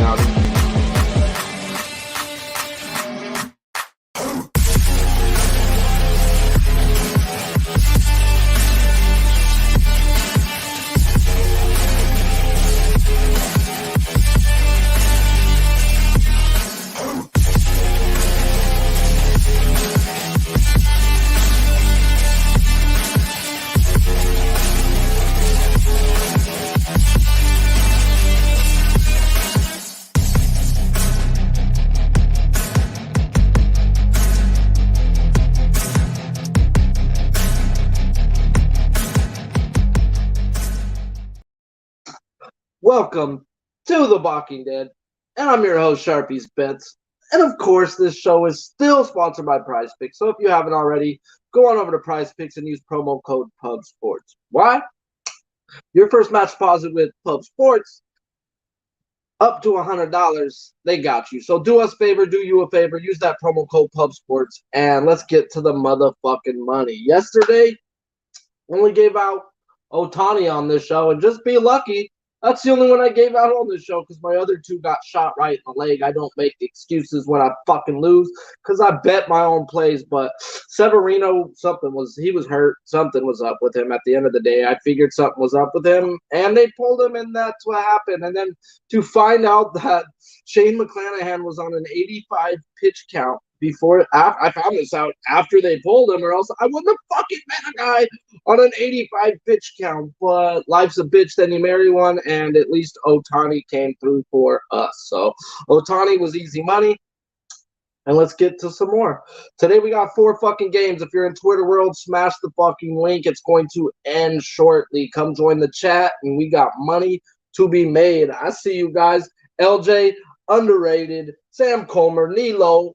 Howdy. Welcome to the Balking Dead, and I'm your host, Sharpie's Bets. And of course, this show is still sponsored by Prize Picks. So if you haven't already, go on over to Prize Picks and use promo code PUBSports. Why? Your first match deposit with Pub Sports, up to $100, they got you. So do us a favor, do you a favor, use that promo code PUBSports, and let's get to the motherfucking money. Yesterday, only gave out Ohtani on this show, and just be lucky. That's the only one I gave out on this show because my other two got shot right in the leg. I don't make excuses when I fucking lose because I bet my own plays. But Severino, he was hurt. Something was up with him at the end of the day. I figured something was up with him, and they pulled him, and that's what happened. And then to find out that Shane McClanahan was on an 85 pitch count I found this out after they pulled him, or else I wouldn't have fucking met a guy on an 85 pitch count. But life's a bitch, then you marry one, and at least Ohtani came through for us. So Ohtani was easy money, and let's get to some more. Today we got 4 fucking games. If you're in Twitter world, smash the fucking link. It's going to end shortly. Come join the chat, and we got money to be made. I see you guys. LJ, underrated. Sam Comer, Nilo.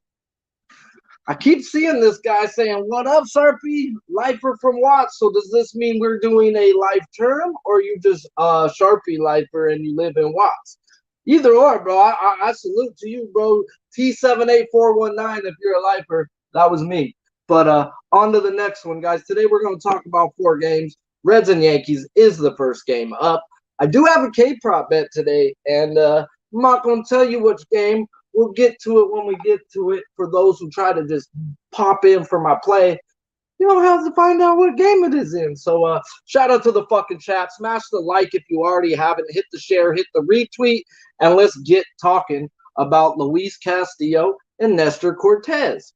I keep seeing this guy saying, "What up, Sharpie? Lifer from Watts." So does this mean we're doing a life term, or you just Sharpie lifer and you live in Watts? Either or, bro. I salute to you, bro. T78419 if you're a lifer. That was me. But on to the next one, guys. Today we're going to talk about 4 games. Reds and Yankees is the first game up. I do have a K-prop bet today, and I'm not going to tell you which game. We'll get to it when we get to it. For those who try to just pop in for my play, you don't have to find out what game it is in. So shout out to the fucking chat. Smash the like if you already haven't. Hit the share, hit the retweet, and let's get talking about Luis Castillo and Nestor Cortez.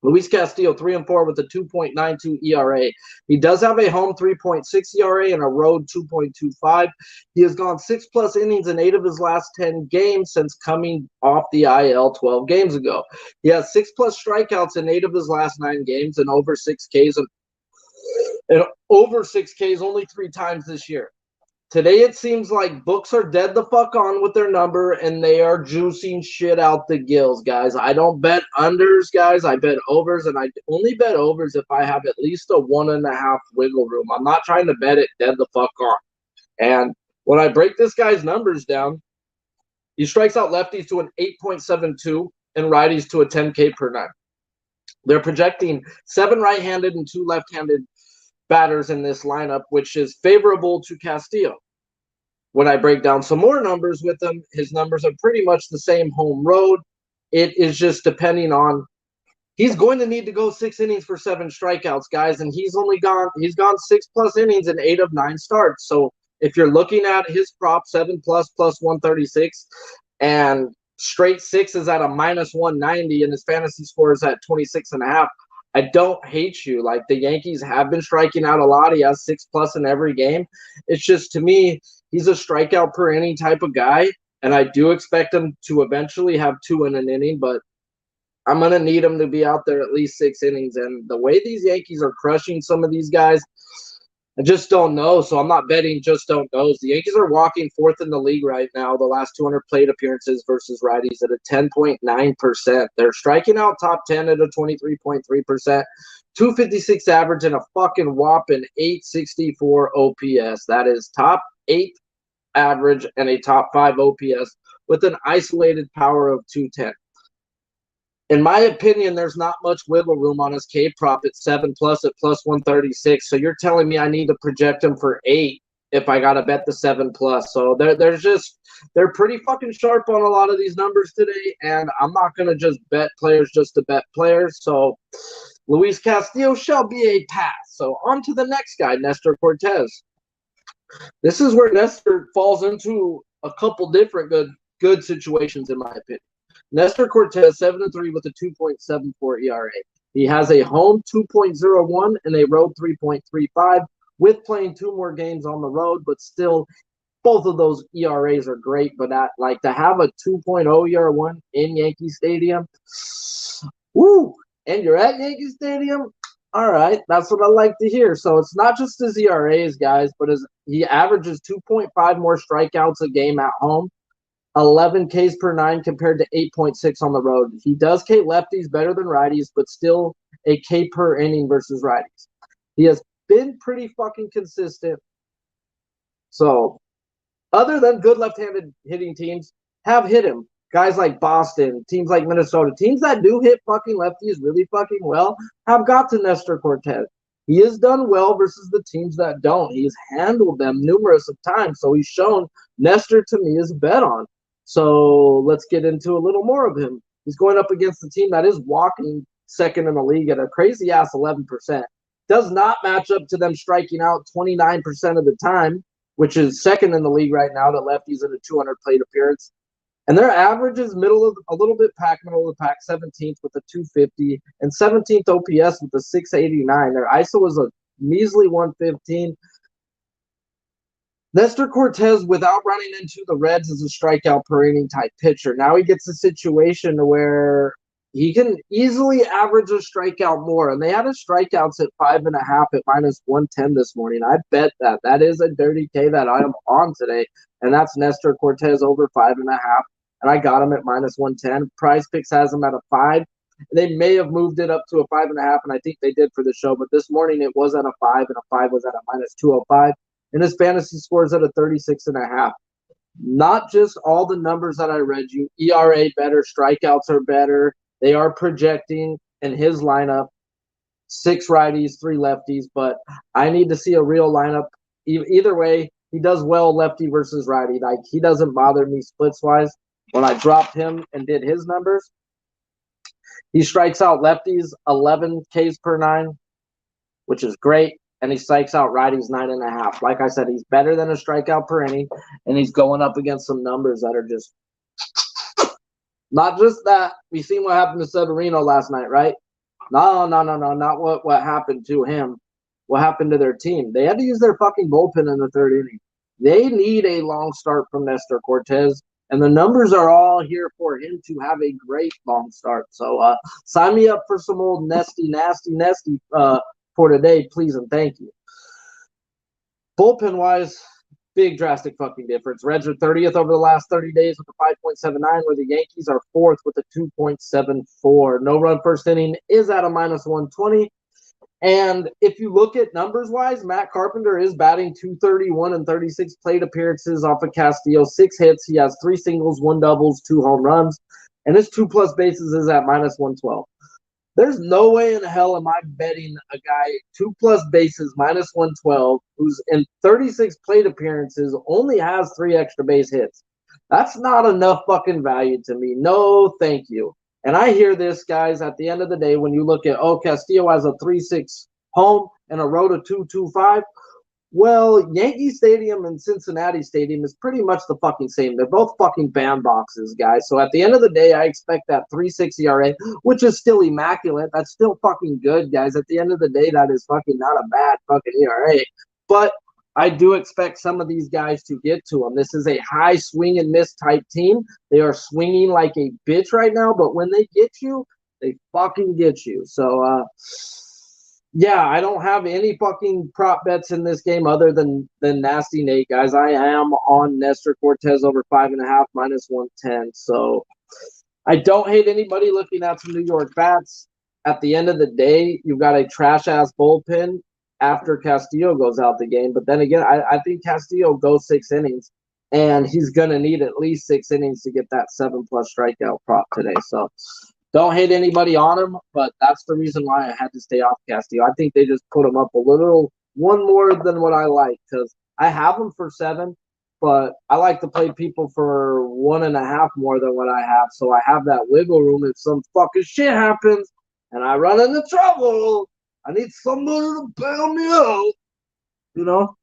Luis Castillo, 3-4 with a 2.92 ERA. He does have a home 3.6 ERA and a road 2.25. He has gone 6+ innings in 8 of his last 10 games since coming off the IL 12 games ago. He has 6+ strikeouts in 8 of his last 9 games and over 6 Ks only 3 times this year. Today, it seems like books are dead the fuck on with their number, and they are juicing shit out the gills, guys. I don't bet unders, guys. I bet overs, and I only bet overs if I have at least a 1.5 wiggle room. I'm not trying to bet it dead the fuck on. And when I break this guy's numbers down, he strikes out lefties to an 8.72 and righties to a 10K per 9. They're projecting 7 right-handed and 2 left-handed batters in this lineup, which is favorable to Castillo. When I break down some more numbers with him, his numbers are pretty much the same home road. It is just depending on, he's going to need to go 6 innings for 7 strikeouts, guys, and he's gone 6+ innings in 8 of 9 starts. So if you're looking at his prop 7+ plus 136 and straight 6 is at a -190 and his fantasy score is at 26.5, I don't hate you. Like, the Yankees have been striking out a lot. He has 6+ in every game. It's just, to me, he's a strikeout per inning type of guy, and I do expect him to eventually have 2 in an inning, but I'm going to need him to be out there at least 6 innings. And the way these Yankees are crushing some of these guys, I just don't know. So I'm not betting just don't knows. The Yankees are walking 4th in the league right now, the last 200 plate appearances versus righties at a 10.9%. They're striking out top 10 at a 23.3%, 256 average, and a fucking whopping 864 OPS. That is top 8 average and a top 5 OPS with an isolated power of 210. In my opinion, there's not much wiggle room on his K prop at 7+ at +136. So you're telling me I need to project him for 8 if I gotta bet the 7+. So they're pretty fucking sharp on a lot of these numbers today, and I'm not gonna just bet players just to bet players. So Luis Castillo shall be a pass. So on to the next guy, Nestor Cortez. This is where Nestor falls into a couple different good situations, in my opinion. Nestor Cortez, 7-3 with a 2.74 ERA. He has a home 2.01 and a road 3.35, with playing 2 more games on the road, but still, both of those ERAs are great. But to have a 2.0 ER1 in Yankee Stadium, woo! And you're at Yankee Stadium, all right, that's what I like to hear. So it's not just his ERAs, guys, but he averages 2.5 more strikeouts a game at home, 11 Ks per 9 compared to 8.6 on the road. He does K lefties better than righties, but still a K per inning versus righties. He has been pretty fucking consistent. So other than good left-handed hitting teams have hit him, guys like Boston, teams like Minnesota, teams that do hit fucking lefties really fucking well have got to Nestor Cortez. He has done well versus the teams that don't. He's handled them numerous of times, so he's shown Nestor to me is a bet on. So let's get into a little more of him. He's going up against a team that is walking second in the league at a crazy-ass 11%. Does not match up to them striking out 29% of the time, which is second in the league right now, that lefties in a 200 plate appearance. And their average is a little bit middle of the pack, 17th with a 250 and 17th OPS with a 689. Their ISO is a measly 115. Nestor Cortez, without running into the Reds, is a strikeout per inning type pitcher. Now he gets a situation where he can easily average a strikeout more. And they had his strikeouts at 5.5 at -110 this morning. I bet that. That is a dirty K that I am on today. And that's Nestor Cortez over 5.5. And I got him at -110. Prize Picks has him at a 5. They may have moved it up to a 5.5, and I think they did for the show. But this morning it was at a 5, and a 5 was at a -205. And his fantasy scores at a 36.5. Not just all the numbers that I read you. ERA better, strikeouts are better. They are projecting in his lineup 6 righties, 3 lefties. But I need to see a real lineup. Either way, he does well lefty versus righty. Like, he doesn't bother me splits-wise. When I dropped him and did his numbers, he strikes out lefties 11 Ks per 9, which is great. And he strikes out righties 9.5. Like I said, he's better than a strikeout per inning, and he's going up against some numbers that are just not just that. We seen what happened to Severino last night, right? No, not what happened to him. What happened to their team? They had to use their fucking bullpen in the 3rd inning. They need a long start from Nestor Cortez, and the numbers are all here for him to have a great long start. So sign me up for some old nasty for today, please and thank you. Bullpen-wise, big drastic fucking difference. Reds are 30th over the last 30 days with a 5.79, where the Yankees are 4th with a 2.74. No run first inning is at a -120. And if you look at numbers-wise, Matt Carpenter is batting .231 and 36 plate appearances off of Castillo. 6 hits. He has 3 singles, 1 doubles, 2 home runs. And his 2+ bases is at -112. There's no way in hell am I betting a guy 2+ bases, -112, who's in 36 plate appearances, only has 3 extra base hits. That's not enough fucking value to me. No, thank you. And I hear this, guys, at the end of the day, when you look at, Castillo has a 3.6 home and a road of 2.25. Well, Yankee Stadium and Cincinnati Stadium is pretty much the fucking same. They're both fucking bandboxes, guys. So at the end of the day, I expect that 3.6 ERA, which is still immaculate. That's still fucking good, guys. At the end of the day, that is fucking not a bad fucking ERA. But I do expect some of these guys to get to them. This is a high swing and miss type team. They are swinging like a bitch right now, but when they get you, they fucking get you. So, yeah, I don't have any fucking prop bets in this game other than Nasty Nate, guys. I am on Nestor Cortez over 5.5 -110. So I don't hate anybody looking at some New York bats. At the end of the day, you've got a trash-ass bullpen after Castillo goes out the game. But then again, I think Castillo goes 6 innings, and he's going to need at least 6 innings to get that 7+ strikeout prop today. So don't hate anybody on him, but that's the reason why I had to stay off Castillo. I think they just put him up one more than what I like, because I have them for 7, but I like to play people for 1.5 more than what I have. So I have that wiggle room if some fucking shit happens and I run into trouble. I need somebody to bail me out. You know,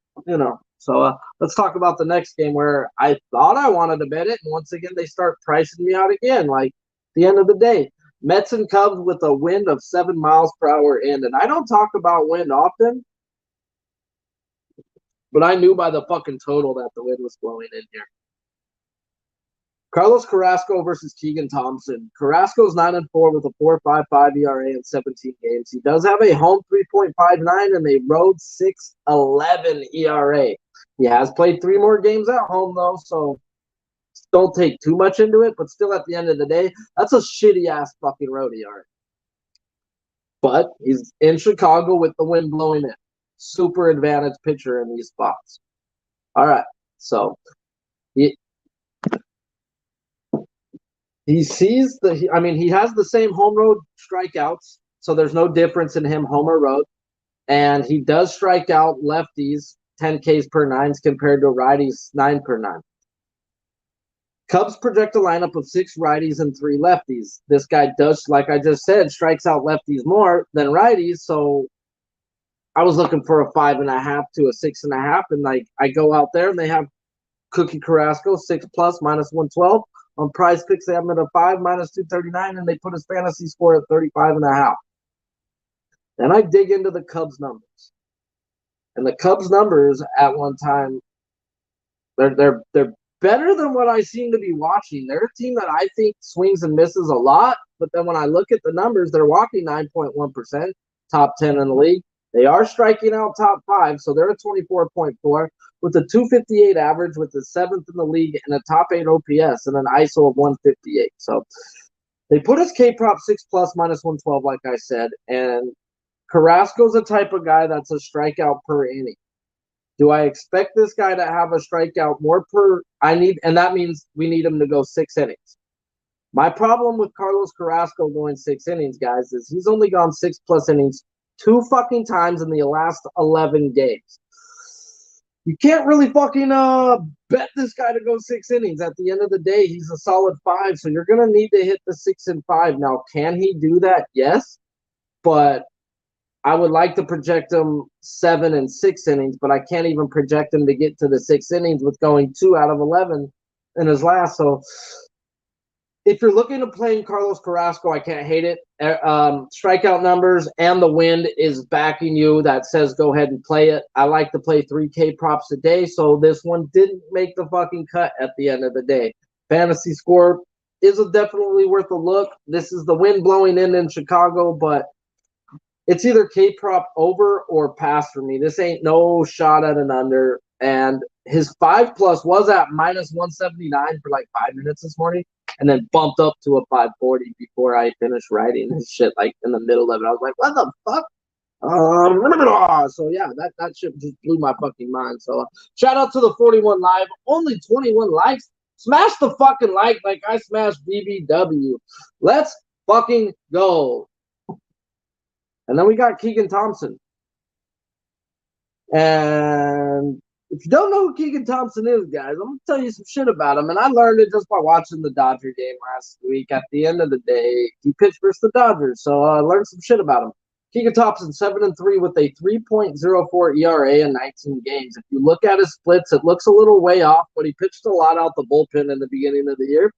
So let's talk about the next game where I thought I wanted to bet it, and once again they start pricing me out again. Like the end of the day, Mets and Cubs with a wind of 7 miles per hour in, and I don't talk about wind often, but I knew by the fucking total that the wind was blowing in here. Carlos Carrasco versus Keegan Thompson. Carrasco's 9-4 with a 4.55 ERA in 17 games. He does have a home 3.59 and a road 6.11 ERA. He has played 3 more games at home though, so don't take too much into it. But still, at the end of the day, that's a shitty ass fucking road ERA. But he's in Chicago with the wind blowing in. Super advantage pitcher in these spots. All right, so he sees he has the same home road strikeouts, so there's no difference in him home or road. And he does strike out lefties 10 Ks per 9s compared to righties 9 per 9. Cubs project a lineup of 6 righties and 3 lefties. This guy does, like I just said, strikes out lefties more than righties, so I was looking for a 5.5 to a 6.5, and like I go out there and they have Cookie Carrasco 6+ -112. On Prize Picks, they have him at a 5 -239, and they put his fantasy score at 35.5. Then I dig into the Cubs numbers, and the Cubs numbers at one time, they're better than what I seem to be watching. They're a team that I think swings and misses a lot, but then when I look at the numbers, they're walking 9.1%, top 10 in the league. They are striking out top 5, so they're a 24.4 with a 258 average, with the 7th in the league and a top 8 OPS and an ISO of 158. So they put his K prop 6+ -112, like I said, and Carrasco's a type of guy that's a strikeout per inning. Do I expect this guy to have a strikeout more per? And that means we need him to go 6 innings. My problem with Carlos Carrasco going 6 innings, guys, is he's only gone 6+ innings 2 fucking times in the last 11 games. You can't really fucking bet this guy to go 6 innings. At the end of the day, he's a solid 5, so you're gonna need to hit the 6 and 5. Now, can he do that? Yes, but I would like to project him 7 and 6 innings, but I can't even project him to get to the 6 innings with going 2 out of 11 in his last. So if you're looking to play Carlos Carrasco, I can't hate it. Strikeout numbers and the wind is backing you. That says go ahead and play it. I like to play 3K props a day, so this one didn't make the fucking cut at the end of the day. Fantasy score is definitely worth a look. This is the wind blowing in Chicago, but it's either K prop over or pass for me. This ain't no shot at an under. And his 5+ was at -179 for like 5 minutes this morning, and then bumped up to a 540 before I finished writing his shit, like in the middle of it. I was like, what the fuck? So yeah, that shit just blew my fucking mind. So shout out to the 41 live, only 21 likes. Smash the fucking like I smashed BBW. Let's fucking go. And then we got Keegan Thompson. And if you don't know who Keegan Thompson is, guys, I'm going to tell you some shit about him. And I learned it just by watching the Dodger game last week. At the end of the day, he pitched versus the Dodgers. So I learned some shit about him. Keegan Thompson, 7-3 with a 3.04 ERA in 19 games. If you look at his splits, it looks a little way off, but he pitched a lot out the bullpen in the beginning of the year.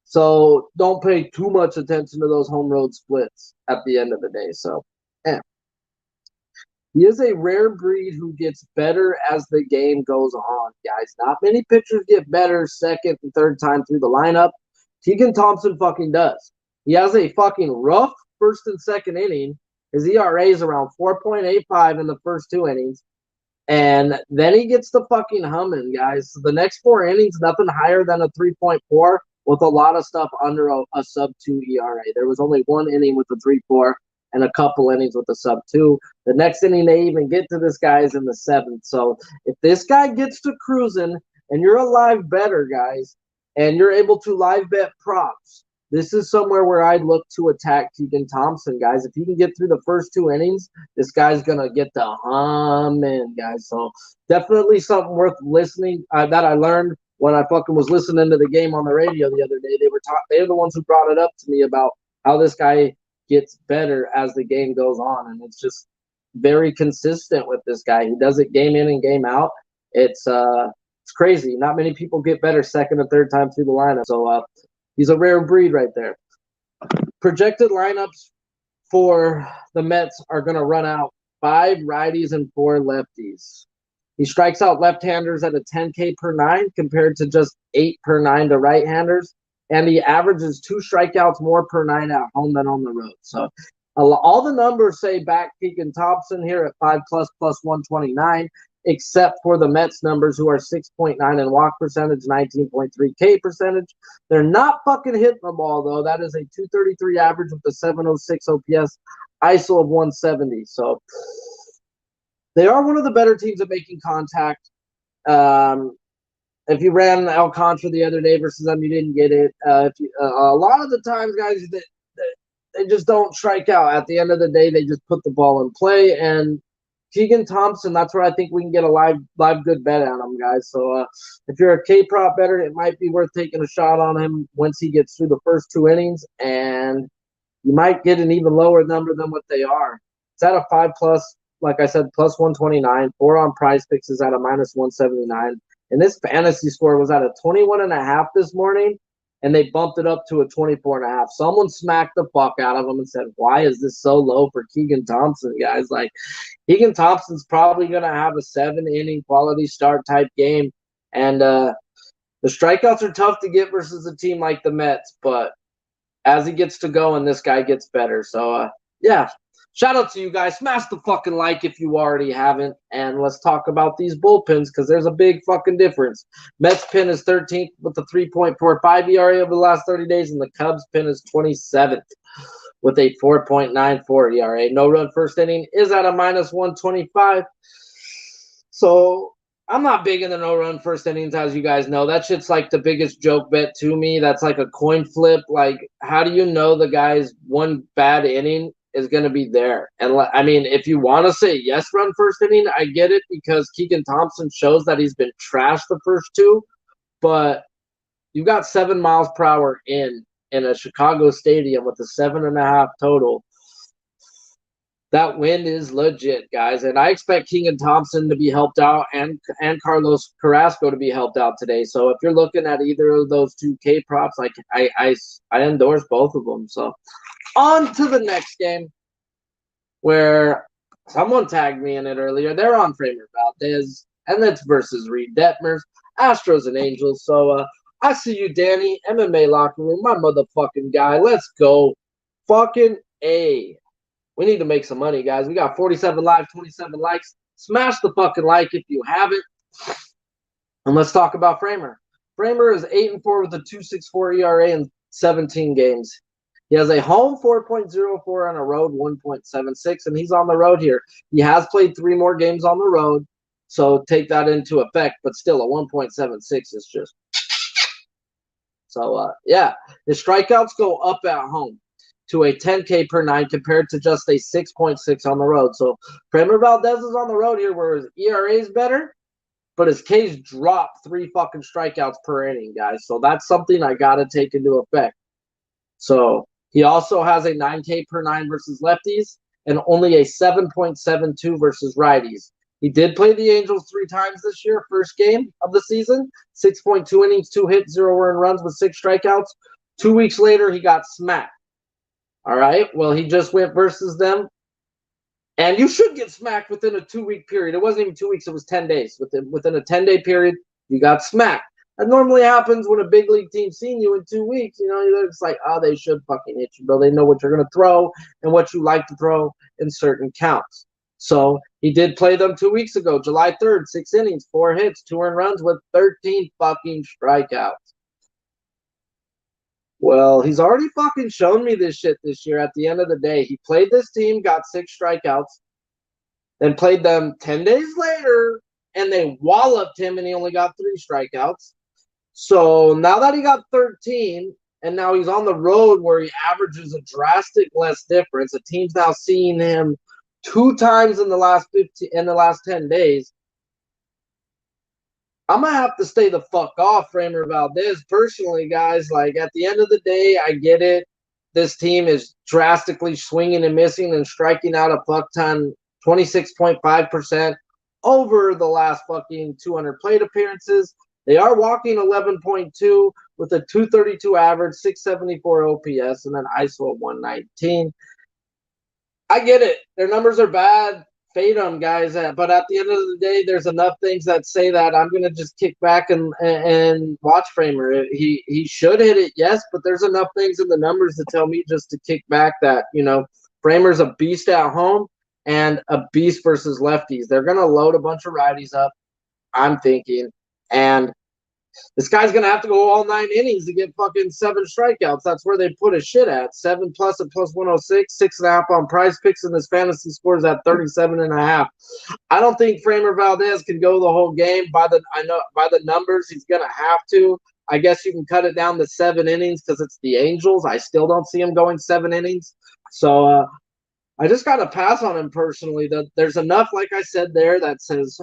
So don't pay too much attention to those home road splits at the end of the day. So, yeah. He is a rare breed who gets better as the game goes on, guys. Not many pitchers get better second and third time through the lineup. Keegan Thompson fucking does. He has a fucking rough first and second inning. His ERA is around 4.85 in the first 2 innings. And then he gets the fucking humming, guys. So the next 4 innings, nothing higher than a 3.4 with a lot of stuff under a sub-2 ERA. There was only 1 inning with a 3.4 and a couple innings with a sub-2. The next inning they even get to this guy is in the 7th. So if this guy gets to cruising and you're a live better, guys, and you're able to live bet props, this is somewhere where I'd look to attack Keegan Thompson, guys. If he can get through the first 2 innings, this guy's going to get the humming, guys. So definitely something worth listening that I learned when I fucking was listening to the game on the radio the other day. They're the ones who brought it up to me about how this guy gets better as the game goes on. And it's just very consistent with this guy. He does it game in and game out. It's crazy. Not many people get better second or third time through the lineup. So he's a rare breed right there. Projected lineups for the Mets are going to run out 5 righties and 4 lefties. He strikes out left-handers at a 10K per 9 compared to just 8 per 9 to right-handers. And he averages 2 strikeouts more per 9 at home than on the road. So all the numbers say back Keegan Thompson here at 5+ plus 129, except for the Mets numbers, who are 6.9 in walk percentage, 19.3 K percentage. They're not fucking hitting the ball, though. That is a 233 average with a 706 OPS, ISO of 170. So they are one of the better teams at making contact. If you ran Alcantara the other day versus them, you didn't get it. A lot of the times, guys, they just don't strike out. At the end of the day, they just put the ball in play. And Keegan Thompson, that's where I think we can get a live good bet on him, guys. So if you're a K-prop better, it might be worth taking a shot on him once he gets through the first 2 innings. And you might get an even lower number than what they are. It's at a 5+, like I said, plus 129. 4 on Prize Picks is at a minus 179. And this fantasy score was at a 21.5 this morning, and they bumped it up to a 24.5. Someone smacked the fuck out of him and said, why is this so low for Keegan Thompson, guys? Like, Keegan Thompson's probably going to have a 7-inning quality start type game. And the strikeouts are tough to get versus a team like the Mets, but as he gets to go and this guy gets better. So, yeah. Shout out to you guys. Smash the fucking like if you already haven't. And let's talk about these bullpens because there's a big fucking difference. Mets pin is 13th with a 3.45 ERA over the last 30 days, and the Cubs pin is 27th with a 4.94 ERA. No run first inning is at a minus 125. So I'm not big in the no run first innings, as you guys know. That shit's like the biggest joke bet to me. That's like a coin flip. Like, how do you know the guy's one bad inning is going to be there? And I mean, if you want to say yes run first inning, I get it because Keegan Thompson shows that he's been trashed the first 2, but you got 7 miles per hour in a Chicago stadium with a 7.5 total. That win is legit, guys, and I expect Keegan Thompson to be helped out and Carlos Carrasco to be helped out today. So if you're looking at either of those 2 K props, like I endorse both of them. So on to the next game, where someone tagged me in it earlier. They're on Framer Valdez, and that's versus Reed Detmers, Astros and Angels. So I see you, Danny, MMA locker room, my motherfucking guy. Let's go. Fucking A. We need to make some money, guys. We got 47 live, 27 likes. Smash the fucking like if you haven't. And let's talk about Framer. Framer is 8-4 with a 2.64 ERA in 17 games. He has a home 4.04 and a road 1.76, and he's on the road here. He has played 3 more games on the road, so take that into effect, but still a 1.76 is just. So, yeah, his strikeouts go up at home to a 10K per 9 compared to just a 6.6 on the road. So, Framer Valdez is on the road here where his ERA is better, but his Ks drop 3 fucking strikeouts per inning, guys. So, that's something I got to take into effect. So, he also has a 9K per 9 versus lefties and only a 7.72 versus righties. He did play the Angels 3 times this year, first game of the season. 6.2 innings, 2 hits, 0 earned runs with 6 strikeouts. 2 weeks later, he got smacked. All right, well, he just went versus them. And you should get smacked within a 2-week period. It wasn't even 2 weeks, it was 10 days. Within a 10-day period, you got smacked. That normally happens when a big league team's seen you in 2 weeks. You know, it's like, oh, they should fucking hit you, bro. They know what you're going to throw and what you like to throw in certain counts. So he did play them 2 weeks ago, July 3rd, 6 innings, 4 hits, 2 earned runs with 13 fucking strikeouts. Well, he's already fucking shown me this shit this year. At the end of the day, he played this team, got 6 strikeouts, then played them 10 days later, and they walloped him, and he only got 3 strikeouts. So now that he got 13, and now he's on the road where he averages a drastic less difference. The team's now seeing him 2 times in the last 10 days. I'm going to have to stay the fuck off Framber Valdez personally, guys. Like, at the end of the day, I get it. This team is drastically swinging and missing and striking out a fuck ton, 26.5% over the last fucking 200 plate appearances. They are walking 11.2 with a 232 average, 674 OPS, and an ISO of 119. I get it. Their numbers are bad. Fade them, guys. But at the end of the day, there's enough things that say that I'm going to just kick back and watch Framber. He should hit it, yes, but there's enough things in the numbers to tell me just to kick back that, Framber's a beast at home and a beast versus lefties. They're going to load a bunch of righties up, I'm thinking. And this guy's going to have to go all 9 innings to get fucking 7 strikeouts. That's where they put his shit at. 7 plus at plus 106, 6.5 on Prize Picks, and his fantasy scores at 37.5. I don't think Framber Valdez can go the whole game. By the numbers, he's going to have to. I guess you can cut it down to 7 innings because it's the Angels. I still don't see him going 7 innings. So I just got to pass on him personally. There's enough, like I said there, that says,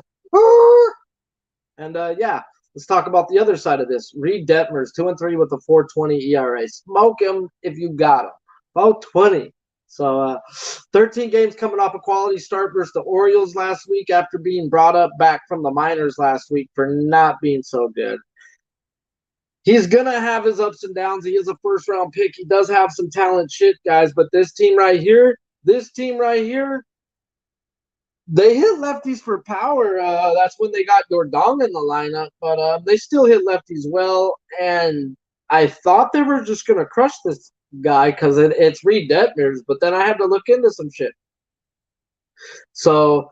and yeah. Let's talk about the other side of this. Reed Detmers, 2-3 with a 4.20 ERA. Smoke him if you got him. About 20. So 13 games coming off a quality start versus the Orioles last week after being brought up back from the minors last week for not being so good. He's going to have his ups and downs. He is a first-round pick. He does have some talent shit, guys. But this team right here, they hit lefties for power. That's when they got Dordong in the lineup, but they still hit lefties well. And I thought they were just going to crush this guy because it's Reed Detmers, but then I had to look into some shit. So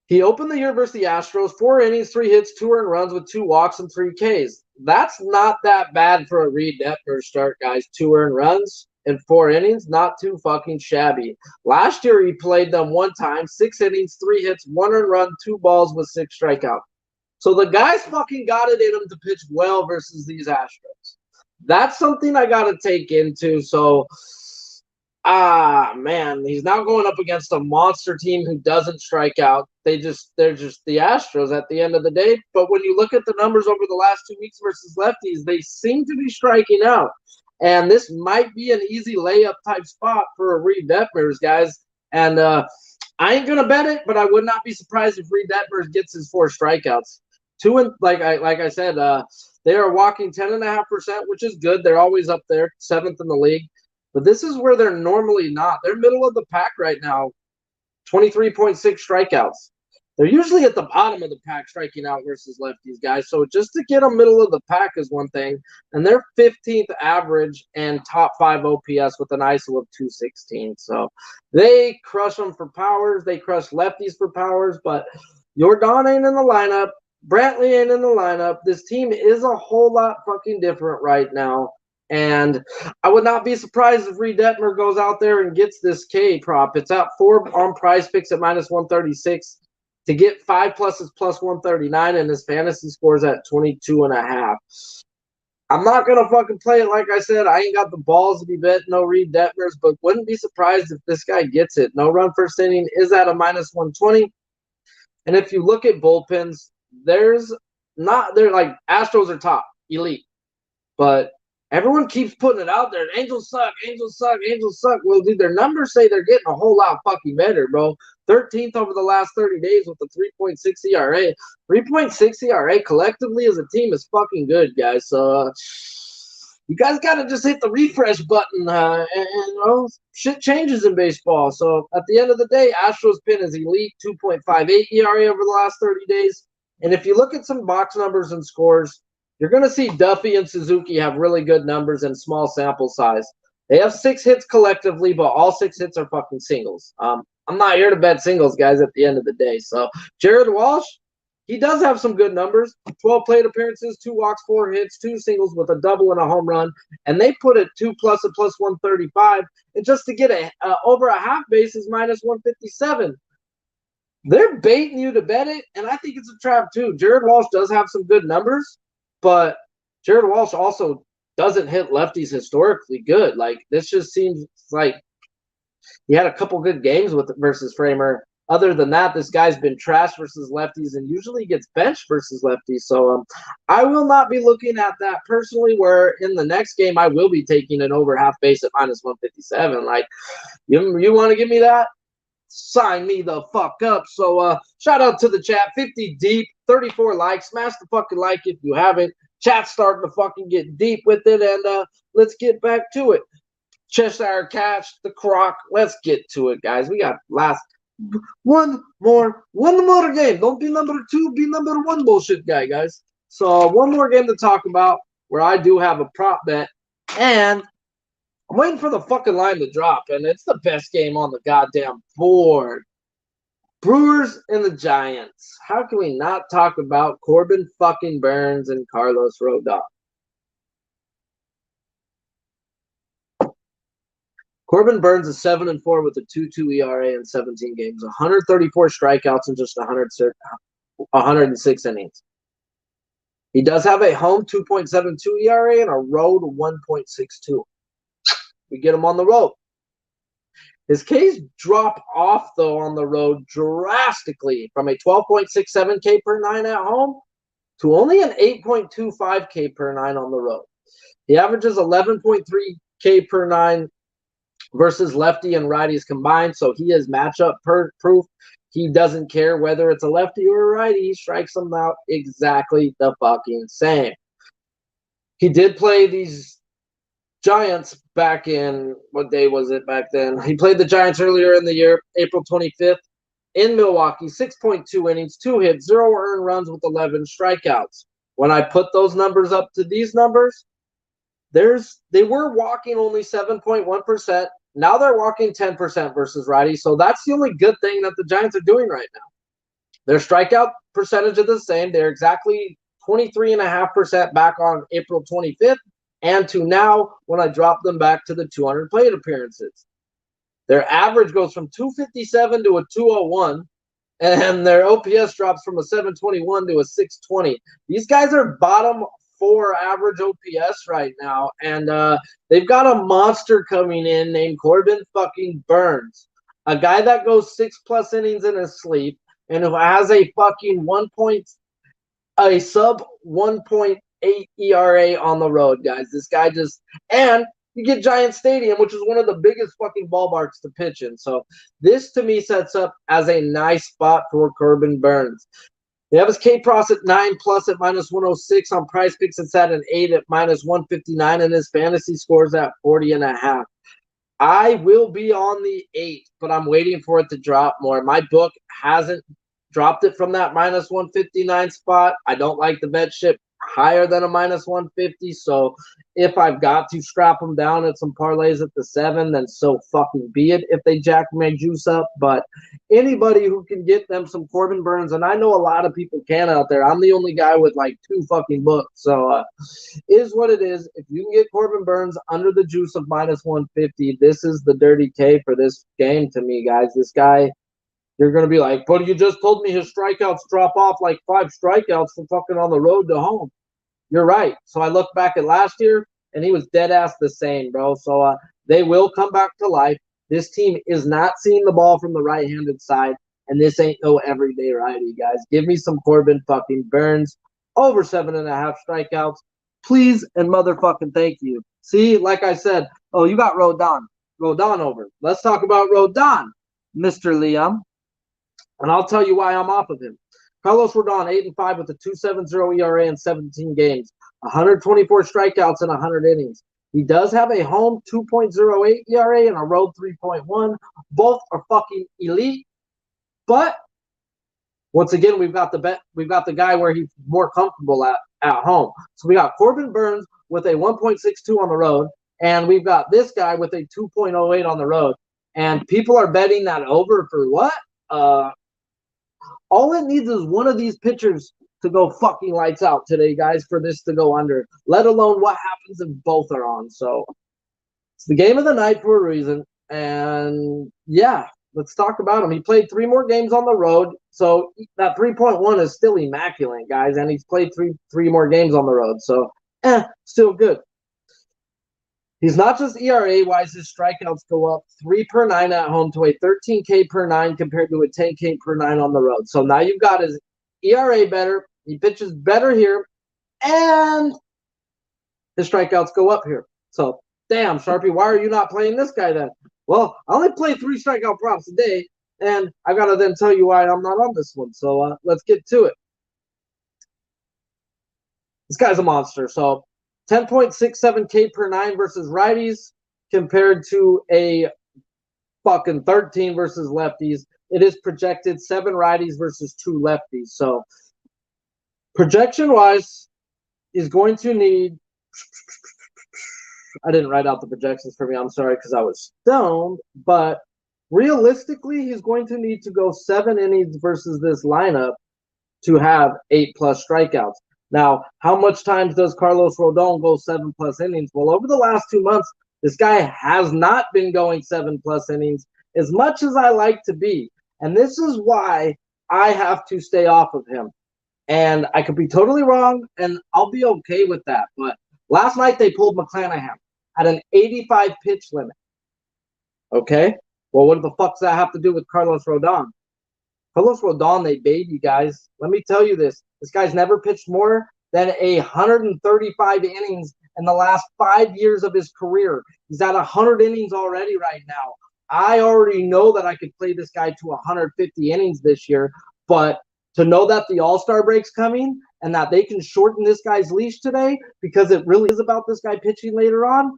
he opened the year versus the Astros, 4 innings, 3 hits, 2 earned runs with 2 walks and 3 Ks. That's not that bad for a Reed Detmers start, guys. 2 earned runs in 4 innings, not too fucking shabby. Last year, he played them 1 time, 6 innings, 3 hits, 1 earned run, 2 balls with 6 strikeouts. So the guy's fucking got it in him to pitch well versus these Astros. That's something I got to take into. So, man, he's now going up against a monster team who doesn't strike out. They're just the Astros at the end of the day. But when you look at the numbers over the last 2 weeks versus lefties, they seem to be striking out. And this might be an easy layup type spot for a Reed Detmers, guys. And I ain't gonna bet it, but I would not be surprised if Reed Detmers gets his 4 strikeouts. Like I said, they are walking 10.5%, which is good. They're always up there, 7th in the league. But this is where they're normally not. They're middle of the pack right now, 23.6 strikeouts. They're usually at the bottom of the pack striking out versus lefties, guys. So just to get them middle of the pack is one thing. And they're 15th average and top 5 OPS with an ISO of 216. So they crush them for powers. They crush lefties for powers. But Jordan ain't in the lineup. Brantley ain't in the lineup. This team is a whole lot fucking different right now. And I would not be surprised if Reed Detmer goes out there and gets this K prop. It's at 4 on Prize Picks at minus 136. To get 5 plus is plus 139, and his fantasy scores at 22.5. I'm not going to fucking play it like I said. I ain't got the balls to be betting no Reed Detmers, but wouldn't be surprised if this guy gets it. No run first inning is at a minus 120. And if you look at bullpens, they're like Astros are top, elite. But everyone keeps putting it out there. Angels suck, Angels suck, Angels suck. Well, dude, their numbers say they're getting a whole lot fucking better, bro. 13th over the last 30 days with a 3.6 ERA. 3.6 ERA collectively as a team is fucking good, guys. So you guys got to just hit the refresh button. And shit changes in baseball. So at the end of the day, Astros pin is elite, 2.58 ERA over the last 30 days. And if you look at some box numbers and scores, you're going to see Duffy and Suzuki have really good numbers and small sample size. They have 6 hits collectively, but all 6 hits are fucking singles. I'm not here to bet singles, guys, at the end of the day. So Jared Walsh, he does have some good numbers. 12 plate appearances, 2 walks, 4 hits, 2 singles with a double and a home run. And they put it 2 plus at plus 135. And just to get over a half base is minus 157. They're baiting you to bet it, and I think it's a trap too. Jared Walsh does have some good numbers, but Jared Walsh also doesn't hit lefties historically good. Like, this just seems like he had a couple good games with versus Framer. Other than that, this guy's been trash versus lefties and usually gets benched versus lefties. So I will not be looking at that personally, where in the next game I will be taking an over half base at minus 157. Like, you want to give me that? Sign me the fuck up. So shout out to the chat. 50 deep, 34 likes. Smash the fucking like if you haven't. Chat's starting to fucking get deep with it, and let's get back to it. Cheshire Catch, the Croc. Let's get to it, guys. We got one more game. Don't be number 2, be number 1 bullshit guy, guys. So one more game to talk about where I do have a prop bet, and I'm waiting for the fucking line to drop, and it's the best game on the goddamn board. Brewers and the Giants. How can we not talk about Corbin fucking Burnes and Carlos Rodon? Corbin Burnes is 7-4 with a 2.2 ERA in 17 games, 134 strikeouts in just 106 innings. He does have a home 2.72 ERA and a road 1.62. We get him on the road. His Ks drop off, though, on the road drastically from a 12.67 K per 9 at home to only an 8.25 K per 9 on the road. He averages 11.3 K per 9 versus lefty and righties combined, so he is matchup proof. He doesn't care whether it's a lefty or a righty. He strikes them out exactly the fucking same. He did play these Giants back in, what day was it back then? He played the Giants earlier in the year, April 25th, in Milwaukee, 6.2 innings, 2 hits, 0 earned runs with 11 strikeouts. When I put those numbers up to these numbers, they were walking only 7.1%. Now they're walking 10% versus righty. So that's the only good thing that the Giants are doing right now. Their strikeout percentage is the same. They're exactly 23.5% back on April 25th and to now when I drop them back to the 200 plate appearances. Their average goes from 257 to a 201, and their OPS drops from a 721 to a 620. These guys are bottom 4 average OPS right now, and they've got a monster coming in named Corbin fucking Burnes, a guy that goes 6+ innings in his sleep and who has a fucking sub 1.8 ERA on the road, guys. This guy just, and you get Giant Stadium, which is one of the biggest fucking ballparks to pitch in. So this to me sets up as a nice spot for Corbin Burnes. They have his K-Pros at 9+ at minus 106 on Price Picks. It's at an 8 at minus 159, and his fantasy scores at 40.5. I will be on the 8, but I'm waiting for it to drop more. My book hasn't dropped it from that minus 159 spot. I don't like the bet ship higher than a minus 150. So if I've got to scrap them down at some parlays at the 7, then so fucking be it if they jack my juice up. But anybody who can get them some Corbin Burnes, and I know a lot of people can out there. I'm the only guy with like 2 fucking books. So is what it is. If you can get Corbin Burnes under the juice of minus 150, this is the dirty K for this game to me, guys. This guy, you're going to be like, but you just told me his strikeouts drop off like 5 strikeouts from fucking on the road to home. You're right. So I look back at last year, and he was dead ass the same, bro. So they will come back to life. This team is not seeing the ball from the right-handed side, and this ain't no everyday righty, guys. Give me some Corbin fucking Burnes over 7.5 strikeouts. Please and motherfucking thank you. See, like I said, oh, you got Rodon. Rodon over. Let's talk about Rodon, Mr. Liam. And I'll tell you why I'm off of him. Carlos Rodon, 8-5 with a 2.70 ERA in 17 games, 124 strikeouts in 100 innings. He does have a home 2.08 ERA and a road 3.1. Both are fucking elite. But once again, we've got the guy where he's more comfortable at home. So we got Corbin Burnes with a 1.62 on the road, and we've got this guy with a 2.08 on the road. And people are betting that over for what? All it needs is one of these pitchers to go fucking lights out today, guys, for this to go under, let alone what happens if both are on. So it's the game of the night for a reason. And, yeah, let's talk about him. He played 3 more games on the road, so that 3.1 is still immaculate, guys, and he's played three more games on the road. So, still good. He's not just ERA-wise, his strikeouts go up 3 per 9 at home to a 13K per 9 compared to a 10K per 9 on the road. So now you've got his ERA better. He pitches better here, and his strikeouts go up here. So, damn, Sharpie, why are you not playing this guy then? Well, I only play 3 strikeout props a day, and I got to then tell you why I'm not on this one. So let's get to it. This guy's a monster. So 10.67K per 9 versus righties compared to a fucking 13 versus lefties. It is projected 7 righties versus 2 lefties. So projection-wise, he's going to need – I didn't write out the projections for me. I'm sorry because I was stoned. But realistically, he's going to need to go 7 innings versus this lineup to have 8+ strikeouts. Now, how much times does Carlos Rodon go 7+ innings? Well, over the last 2 months, this guy has not been going 7+ innings as much as I like to be. And this is why I have to stay off of him. And I could be totally wrong, and I'll be okay with that. But last night they pulled McClanahan at an 85 pitch limit. Okay? Well, what the fuck does that have to do with Carlos Rodon? Carlos Rodon, they baby, guys. Let me tell you this. This guy's never pitched more than 135 innings in the last 5 years of his career. He's at 100 innings already right now. I already know that I could play this guy to 150 innings this year, but to know that the All-Star break's coming and that they can shorten this guy's leash today because it really is about this guy pitching later on,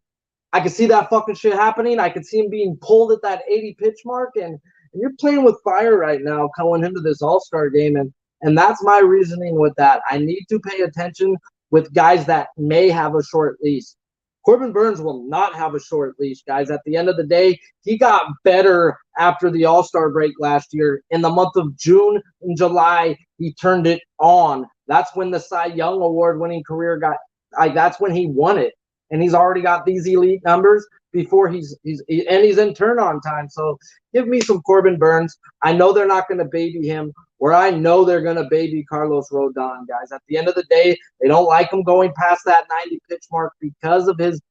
I can see that fucking shit happening. I can see him being pulled at that 80 pitch mark, and you're playing with fire right now going into this All-Star game, and that's my reasoning with that. I need to pay attention with guys that may have a short leash. Corbin Burnes will not have a short leash, guys. At the end of the day, he got better after the All-Star break last year. In the month of June and July, he turned it on. That's when the Cy Young award-winning career got – that's when he won it. And he's already got these elite numbers before he's in turn-on time. So give me some Corbin Burnes. I know they're not going to baby him, where I know they're going to baby Carlos Rodon, guys. At the end of the day, they don't like him going past that 90 pitch mark because of his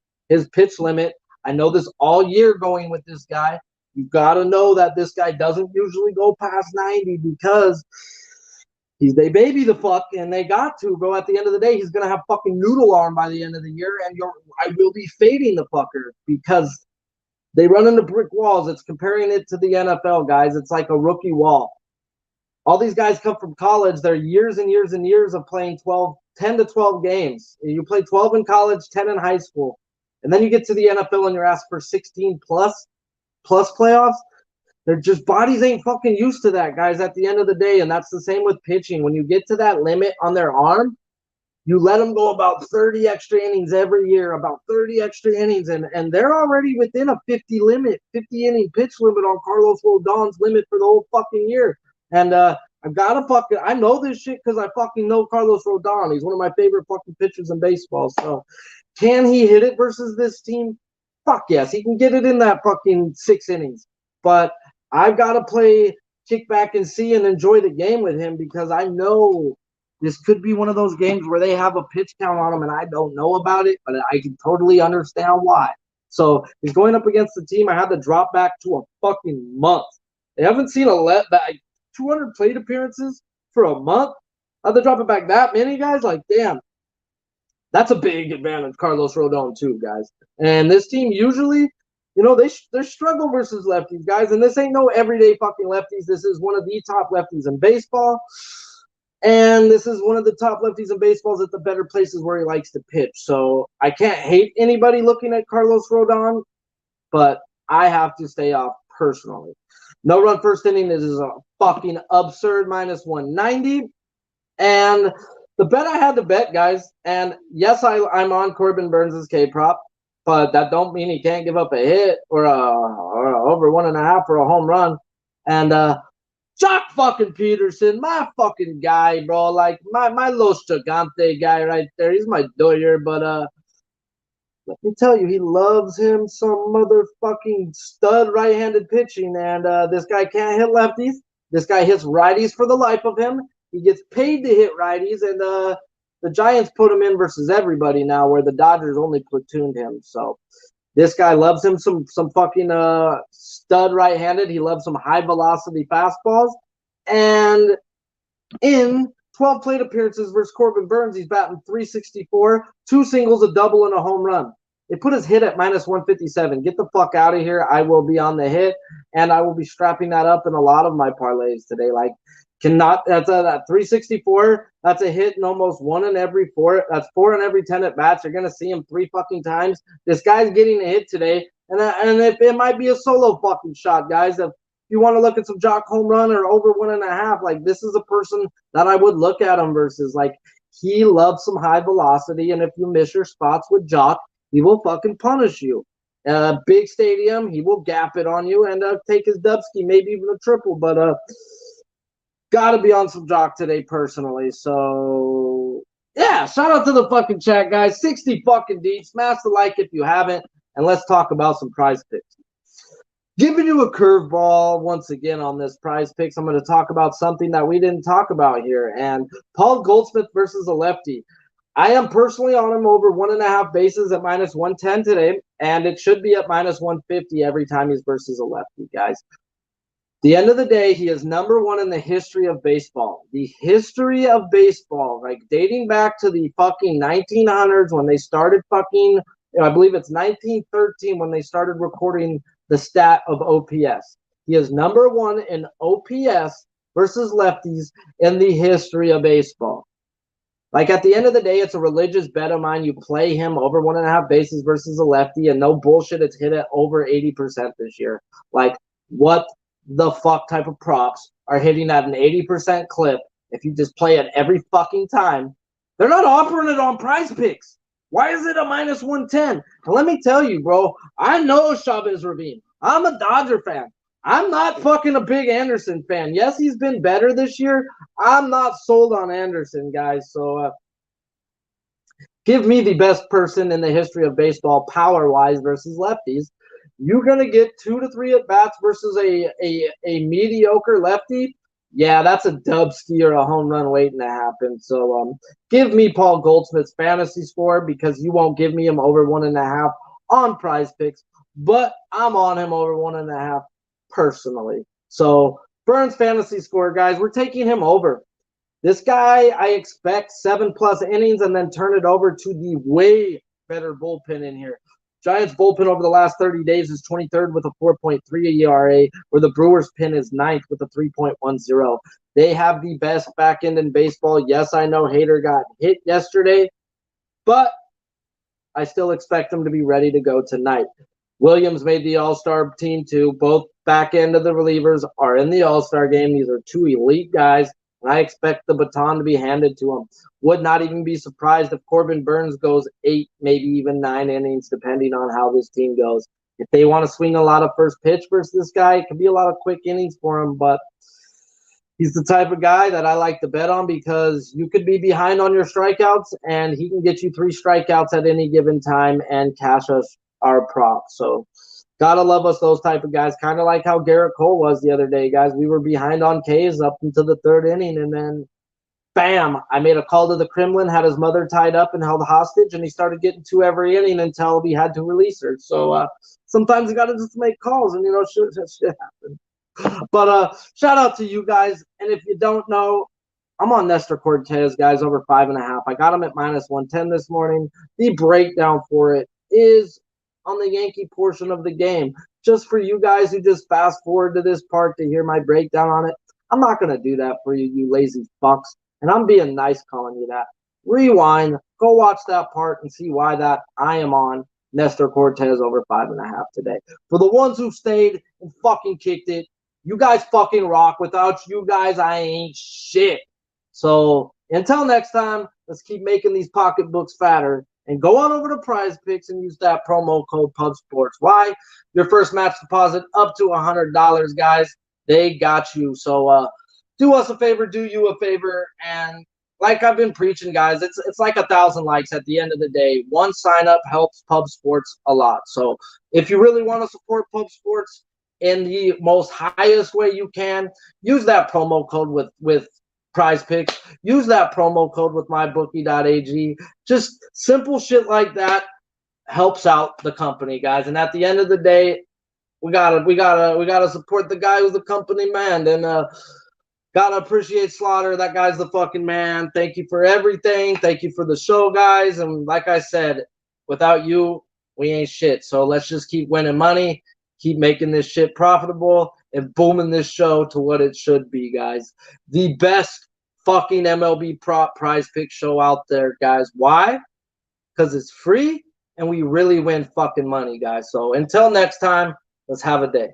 pitch limit. I know this all year going with this guy. You've got to know that this guy doesn't usually go past 90 because they baby the fuck, and they got to. Bro, at the end of the day, he's going to have fucking noodle arm by the end of the year, and I will be fading the fucker because they run into brick walls. It's comparing it to the NFL, guys. It's like a rookie wall. All these guys come from college. They're years and years and years of playing 10 to 12 games. You play 12 in college, 10 in high school. And then you get to the NFL and you're asked for 16 plus playoffs. They're just, bodies ain't fucking used to that, guys, at the end of the day. And that's the same with pitching. When you get to that limit on their arm, you let them go about 30 extra innings every year, about 30 extra innings. And they're already within a 50 inning pitch limit on Carlos Rodon's limit for the whole fucking year. And I've got to fucking – I know this shit because I fucking know Carlos Rodon. He's one of my favorite fucking pitchers in baseball. So can he hit it versus this team? Fuck yes. He can get it in that fucking 6 innings. But I've got to play kick back and see and enjoy the game with him because I know this could be one of those games where they have a pitch count on him and I don't know about it, but I can totally understand why. So he's going up against the team I had to drop back to a fucking month. They haven't seen a let back. 200 plate appearances for a month. I had to drop it back that many, guys. Like, damn. That's a big advantage, Carlos Rodon, too, guys. And this team usually, they struggle versus lefties, guys. And this ain't no everyday fucking lefties. This is one of the top lefties in baseball. And this is one of the top lefties in baseball at the better places where he likes to pitch. So I can't hate anybody looking at Carlos Rodon, but I have to stay off personally. No run first inning is a fucking absurd -190. And the bet I had to bet, guys, and yes, I'm on Corbin Burnes' K-prop, but that don't mean he can't give up a hit or over 1.5 for a home run. And Jock fucking Peterson, my fucking guy, bro. Like my Los Gigante guy right there. He's my doyer, but let me tell you, he loves him some motherfucking stud right-handed pitching, and this guy can't hit lefties. This guy hits righties for the life of him. He gets paid to hit righties, and the Giants put him in versus everybody now, where the Dodgers only platooned him. So This guy loves him some fucking stud right-handed. He loves some high-velocity fastballs. And in 12 plate appearances versus Corbin Burnes, he's batting .364, 2 singles, a double, and a home run. They put his hit at -157. Get the fuck out of here. I will be on the hit, and I will be strapping that up in a lot of my parlays today. Like, that's that 364. That's a hit in almost 1 in every 4. That's 4 in every 10 at bats. You're gonna see him 3 fucking times. This guy's getting a hit today, and if it might be a solo fucking shot, guys. If you want to look at some Jock home run or over 1.5, like, this is a person that I would look at him versus. Like, he loves some high velocity, and if you miss your spots with Jock, he will fucking punish you. Big stadium, he will gap it on you and take his dubski, maybe even a triple. But gotta be on some Jock today personally. So yeah, shout out to the fucking chat, guys. 60 fucking deep. Smash the like if you haven't, and let's talk about some prize picks. Giving you a curveball once again on this prize picks. I'm going to talk about something that we didn't talk about here, and Paul Goldschmidt versus a lefty. I am personally on him over 1.5 bases at -110 today, and it should be at -150 every time he's versus a lefty, guys. The end of the day, he is number 1 in the history of baseball. The history of baseball, like dating back to the fucking 1900s when they started fucking, I believe it's 1913 when they started recording the stat of OPS. He is number 1 in OPS versus lefties in the history of baseball. Like, at the end of the day, it's a religious bet of mine. You play him over 1.5 bases versus a lefty, and no bullshit, it's hit at over 80% this year. Like, what the fuck type of props are hitting at an 80% clip if you just play it every fucking time? They're not offering it on Prize Picks. Why is it a -110? And let me tell you, bro, I know Chavez Ravine. I'm a Dodger fan. I'm not fucking a big Anderson fan. Yes, he's been better this year. I'm not sold on Anderson, guys. So give me the best person in the history of baseball power-wise versus lefties. You're going to get 2 to 3 at-bats versus a mediocre lefty. Yeah, that's a dubski or a home run waiting to happen. So give me Paul Goldschmidt's fantasy score, because you won't give me him over 1.5 on Prize Picks, but I'm on him over 1.5 personally. So Burnes fantasy score, guys, we're taking him over. This guy, I expect 7+ innings and then turn it over to the way better bullpen in here. Giants bullpen over the last 30 days is 23rd with a 4.3 ERA, where the Brewers pen is 9th with a 3.10. They have the best back end in baseball. Yes, I know Hader got hit yesterday, but I still expect them to be ready to go tonight. Williams made the All-Star team too. Both back end of the relievers are in the All-Star game. These are 2 elite guys, and I expect the baton to be handed to them. Would not even be surprised if Corbin Burnes goes 8, maybe even 9 innings, depending on how this team goes. If they want to swing a lot of first pitch versus this guy, it could be a lot of quick innings for him, but he's the type of guy that I like to bet on, because you could be behind on your strikeouts, and he can get you 3 strikeouts at any given time and cash us our props. So gotta love us those type of guys, kind of like how Garrett Cole was the other day, guys. We were behind on K's up until the 3rd inning, and then bam, I made a call to the Kremlin, had his mother tied up and held hostage, and he started getting 2 every inning until we had to release her. So sometimes you gotta just make calls, and shit happens. But shout out to you guys, and if you don't know, I'm on Nestor Cortez, guys, over 5.5. I got him at -110 this morning. The breakdown for it is on the Yankee portion of the game. Just for you guys who just fast forward to this part to hear my breakdown on it, I'm not going to do that for you, you lazy fucks. And I'm being nice calling you that. Rewind, go watch that part and see why that I am on Nestor Cortez over 5.5 today. For the ones who stayed and fucking kicked it, you guys fucking rock. Without you guys, I ain't shit. So until next time, let's keep making these pocketbooks fatter. And go on over to Prize Picks and use that promo code PubSports. Why? Your first match deposit up to $100, guys. They got you. So do us a favor, do you a favor, and like I've been preaching, guys, it's like 1,000 likes at the end of the day. One sign up helps PubSports a lot. So if you really want to support PubSports in the most highest way you can, use that promo code with Prize Picks. Use that promo code with mybookie.ag. Just simple shit like that helps out the company, guys. And at the end of the day, we gotta support the guy who's the company man. And gotta appreciate Slaughter. That guy's the fucking man. Thank you for everything. Thank you for the show, guys. And like I said, without you, we ain't shit. So let's just keep winning money, keep making this shit profitable, and booming this show to what it should be, guys. The best fucking MLB prop prize pick show out there, guys. Why? Because it's free and we really win fucking money, guys. So until next time, let's have a day.